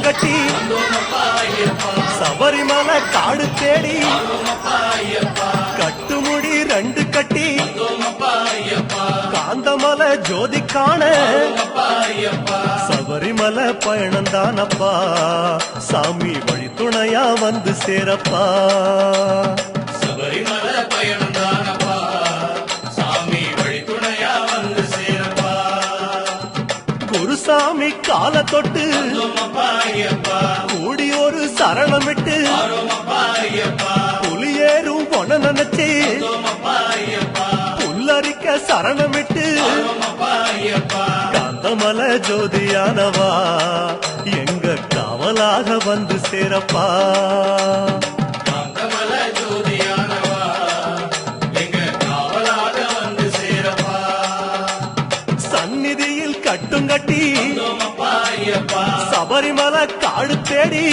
கட்டி சபரிமலை காடு தேடி கட்டுமுடி 2 கட்டி காந்தமலை ஜோதி காண சபரிமலை பயணம் தானப்பா சாமி வழி துணையா வந்து சேரப்பா சபரிமலை பயணம் தானப்பா சாமி வழி துணையா வந்து சேரப்பா குருசாமி கால தொட்டு கூடி ஒரு சரணமிட்டு புலியேறும் பொன நினைச்சு புல்லரிக்க சரணமிட்டு காந்தமலை ஜோதியானவா எங்க காவலாக வந்து சேரப்பா காந்தமலை ஜோதியானவா எங்க காவலாக வந்து சேரப்பா சந்நிதியில் கட்டும் கட்டி சபரிமலை காடு தேடி